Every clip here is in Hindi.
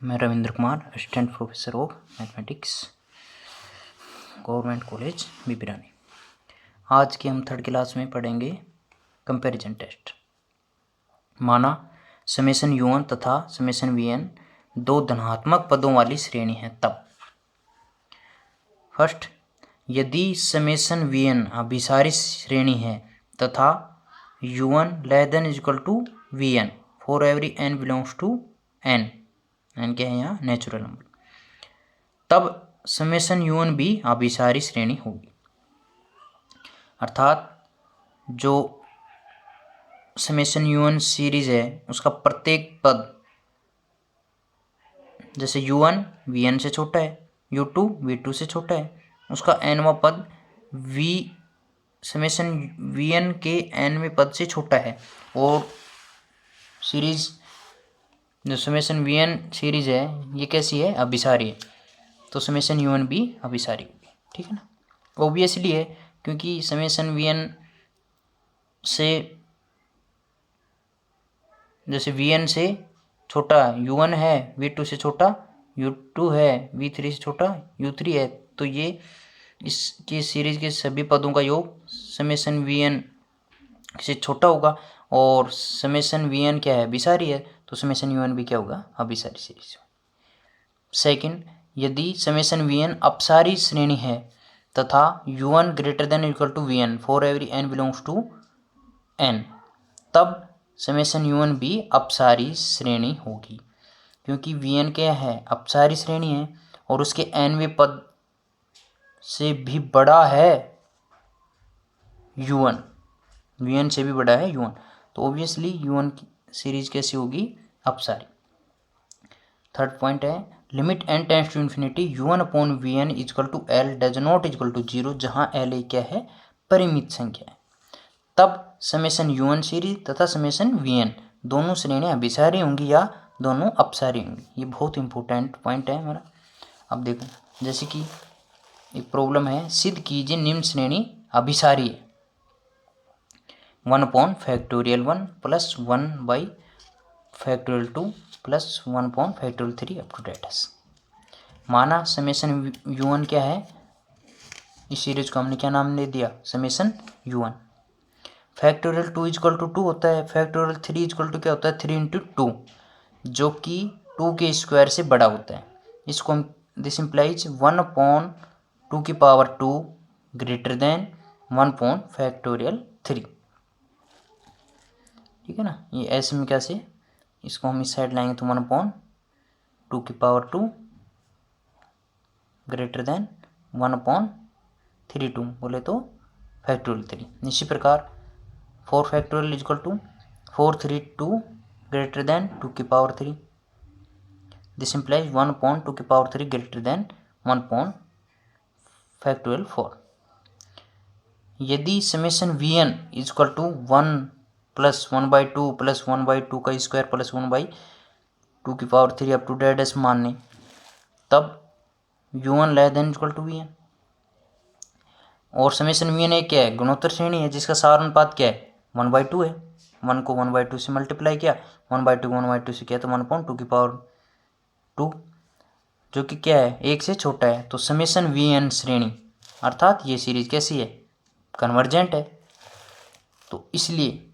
मैं Ravindra Kumar, assistant professor of mathematics, government college Bibirani. आज के हम थर्ड क्लास में पढ़ेंगे कंपैरिजन टेस्ट। माना समेशन u1 तथा समेशन vn दो धनात्मक पदों वाली श्रेणी है तब। फर्स्ट, यदि समेशन vn अभिसारी श्रेणी है तथा u1 less than equal to vn for every n belongs to n, n क्या है यहाँ नेचुरल नंबर, तब समेशन u1 भी अभिसारी श्रेणी होगी। अर्थात जो समेशन u1 सीरीज है उसका प्रत्येक पद, जैसे u1 vn से छोटा है, u2 v2 से छोटा है, उसका nवां पद v समेशन vn के nवें पद से छोटा है, और सीरीज जो समेशन vn सीरीज है ये कैसी है, अभिसारी है, तो समेशन u1 भी अभिसारी होगी। ठीक है ना, ऑब्वियसली है क्योंकि समेशन vn से, जैसे vn से छोटा u1 है, v2 से छोटा u2 है, v3 से छोटा u3 है, तो ये इसकी सीरीज के सभी पदों का योग समेशन vn से छोटा होगा, और समेशन vn क्या है, अभिसारी है, तो समेशन u1 भी क्या होगा, अभिसारी सीरीज। सेकंड, यदि समेशन vn अपसारी श्रेणी है तथा u1 greater than equal to vn for every n belongs to n, तब समेशन u1 भी अपसारी श्रेणी होगी, क्योंकि vn क्या है, अपसारी श्रेणी है और उसके nवें पद से भी बड़ा है u1, vn से भी बड़ा है u1, तो ऑब्वियसली u1 की सीरीज कैसी होगी, अपसारी। थर्ड पॉइंट है, limit n tends to infinity u1 upon vn equal to l does not equal to 0, जहाँ l क्या है, परिमित संख्या है, तब समेशन u1 सीरीज तथा समेशन vn दोनों श्रेणियाँ अभिसारी होंगी या दोनों अपसारी होंगी। ये बहुत इंपॉर्टेंट पॉइंट है हमारा। अब देखो, जैसे कि एक प्रॉब्लम है, सिद्ध कीजिए निम्न श्रेणी अभिसारी है। 1 upon factorial 1 plus 1 by factorial 2 plus 1 upon factorial 3 up to dates. माना समेशन u1 क्या है, इस सीरीज को हमने क्या नाम दे दिया, summation u1। Factorial 2 equal to 2 होता है, फैक्टोरियल 3 इक्वल टू क्या होता है, 3 इंटू 2, जो कि 2 के स्क्वायर से बड़ा होता है। इसको हम, दिस इम्प्लाइज 1 अपॉन 2 की power 2 greater than 1 upon factorial 3। ठीक है ना, ये ऐसे में कैसे, इसको हम इस साइड लाएंगे तो 1 अपॉन 2 की पावर 2 ग्रेटर देन 1 अपॉन 3 2 बोले तो फैक्टोरियल 3। इसी प्रकार 4 factorial equal to 4 3 2 greater than 2 की पावर 3, दिस इम्प्लाइज 1 अपॉन 2 की power 3 greater than 1 upon factorial 4। यदि summation vn equal to 1 plus 1 by 2 plus 1 by 2 का स्क्वायर प्लस 1 बाई 2 की power 3 up to dates माने, तब u1 less than equal to vn। और समेशन vn एक क्या है, गुणोत्तर श्रेणी है जिसका सार अनुपात क्या है, 1/2 है। 1 को 1/2 से मल्टीप्लाई किया, 1/2 से किया तो 1/2 की पावर 2, जो कि क्या है, 1 से छोटा है, तो समेशन vn श्रेणी अर्थात ये सीरीज कैसी है, कन्वर्जेंट है, तो इसलिए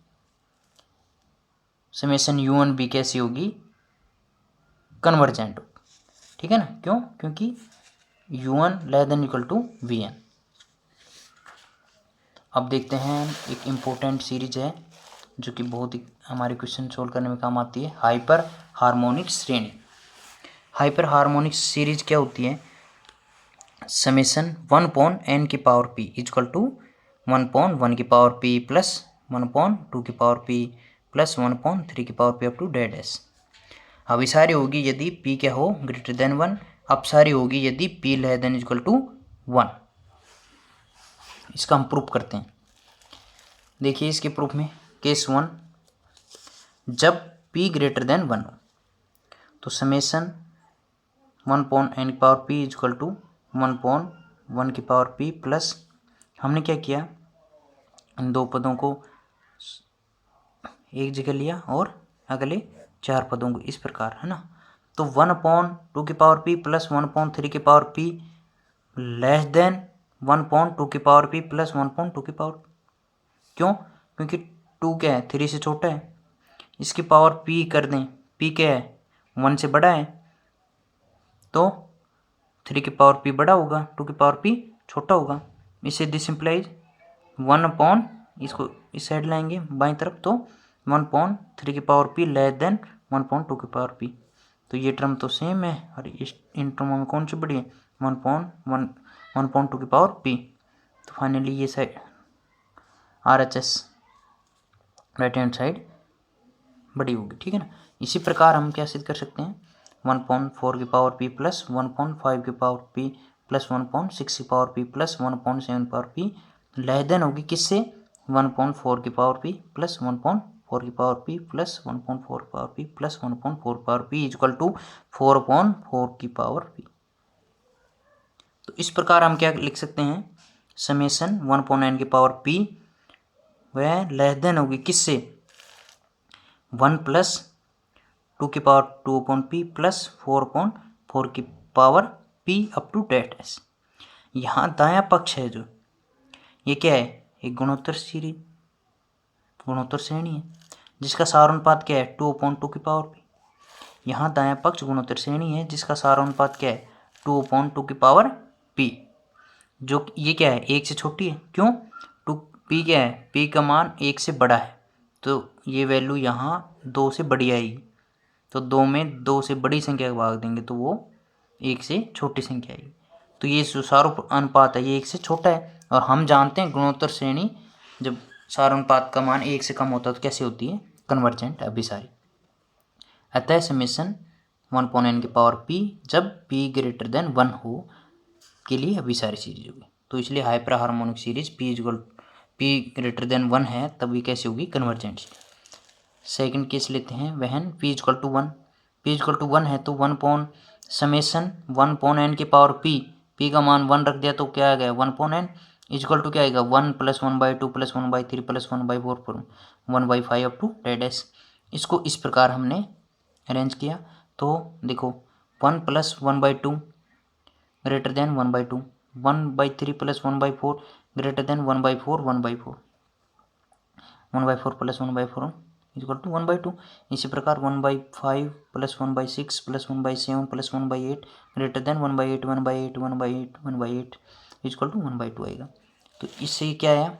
समेशन u1 भी कैसी होगी, कन्वर्जेंट होगी। ठीक है ना, क्यों, क्योंकि u1 less than equal to vn। अब देखते हैं, एक इम्पोर्टेंट सीरीज है जो कि बहुत ही हमारे क्वेश्चन सोल्व करने में काम आती है, हाइपर हार्मोनिक श्रेणी। हाइपर हार्मोनिक सीरीज क्या होती है, समेशन 1 अपॉन n की power p equal to 1 upon 1 की पावर p प्लस 1 अपॉन 2 की पावर p प्लस 1 अपॉन 3 की power p up to dates. अभिसारी होगी यदि p क्या हो, ग्रेटर देन 1, अपसारी होगी यदि p less than equal to 1। इसका हम प्रूफ करते हैं। देखिए इसके प्रूफ में, केस 1, जब p ग्रेटर देन 1 हो तो समेशन 1 अपॉन n की power p equal to 1 upon 1 की पावर p प्लस, हमने क्या किया, इन दो पदों को एक जगह लिया और अगले 4 पदों को इस प्रकार, है ना, तो 1/2 की पावर p प्लस 1/3 की पावर p लेस देन 1/2 की पावर p प्लस 1/2 की पावर, क्यों? क्योंकि 2 क्या है, 3 से छोटा है। इसकी पावर p कर दें, p क्या है, 1 से बड़ा है, तो 3 की पावर p बड़ा होगा, 2 की पावर p छोटा होगा। इससे दिस इम्प्लाइज 1/, इसको इस साइड लाएंगे बाईं तरफ, तो 1/3 की पावर p लेस देन 1/2 की पावर p। तो ये टर्म तो सेम है, और इन टर्मों में कौन सी बड़ी है, 1/2 की पावर p। तो फाइनली ये side RHS right hand side बड़ी होगी, ठीक है ना। इसी प्रकार हम क्या सिद्ध कर सकते हैं, 1/4 की पावर p प्लस 1/5 की पावर p प्लस 1/6 की power p plus 1/7 power p less then होगी किससे, 1/4 की पावर p प्लस 1/4 की पावर p प्लस 1/4 की power p plus 1/4 power p equal to 4/4 की पावर p। तो इस प्रकार हम क्या लिख सकते हैं, समेसन 1/n की पावर p वह लेस देन होगी किससे, 1 प्लस 2 की पावर 2/p प्लस 4/4 की power p up to dates. यहाँ दायां पक्ष है जो, ये क्या है, एक गुणोत्तर सीरीज, गुणोत्तर श्रेणी है जिसका सारानुपात क्या है, 2/2 की पावर p। यहाँ दायां पक्ष गुणोत्तर श्रेणी है जिसका सारानुपात क्या है, 2/2 की पावर p, जो ये क्या है, 1 से छोटी है, क्यों, p क्या है, p का मान 1 से बड़ा है, तो ये वैल्यू यहाँ 2 से बड़ी आएगी। तो 2 में 2 से बड़ी संख्या भाग देंगे तो वो 1 से छोटी संख्या आएगी। तो ये जो सारानुपात है ये 1 से छोटा है, और हम जानते हैं गुणोत्तर श्रेणी जब सारानुपात का मान 1 से कम होता है तो कैसे होती है, कन्वर्जेंट अभिसारी। अतः समेसन 1/n की पावर p जब p ग्रेटर देन 1 हो के लिए अभिसारी सीरीज होगी। तो इसलिए hyper harmonic series p greater than 1 है तभी कैसे होगी, कन्वर्जेंट। सेकंड केस लेते हैं, when p equal to 1, p equal to 1 है तो 1/n की पावर p का मान 1 रख दिया तो क्या आ गया, 1/n इक्वल टू क्या आएगा, 1 plus 1/2 plus 1/3 plus 1/4 1/5 up to dates. इसको इस प्रकार हमने अरेंज किया, तो देखो 1 plus 1/2 greater than 1/2, 1/3 plus 1/4 greater than 1/4 1/4 plus 1/4 equal to 1/2। इसी प्रकार 1/5 plus 1/6 plus 1/7 plus 1/8 greater than 1/8 1/8 1/8 1/8 equal to 1/2 आएगा। तो इससे क्या आया,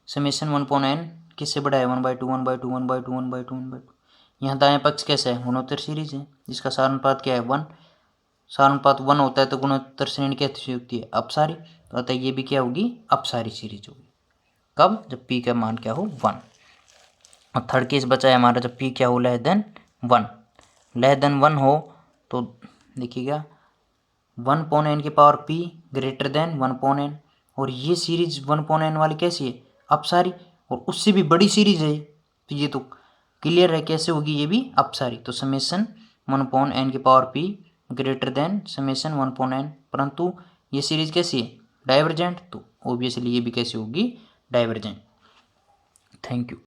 समेसन 1/n किससे बड़ा है, 1/2 1/2 1/2 1/2 1/2। यहाँ दाएं पक्ष कैसा है, गुणोत्तर सीरीज है जिसका सारानुपात क्या है, 1। सारानुपात 1 होता है तो गुणोत्तर श्रेणी कैसी होती है, अपसारी। तो अतः ये भी क्या होगी, अपसारी सीरीज होगी। कब, जब p का मान क्या हो, 1। और थर्ड केस बचा है हमारा, जब p क्या हो, लेस देन 1। लेस देन 1 हो तो देखिएगा 1/n की power p greater than 1/n, और ये सीरीज 1/n वाली कैसी है, अपसारी, और उससे भी बड़ी सीरीज है, तो ये तो क्लियर है कैसे होगी, ये भी अपसारी। तो समेसन 1/n की power p greater than summation 1/n, परंतु ये सीरीज कैसी है, डाइवर्जेंट, तो ऑब्वियसली ये भी कैसी होगी, डाइवर्जेंट। Thank you.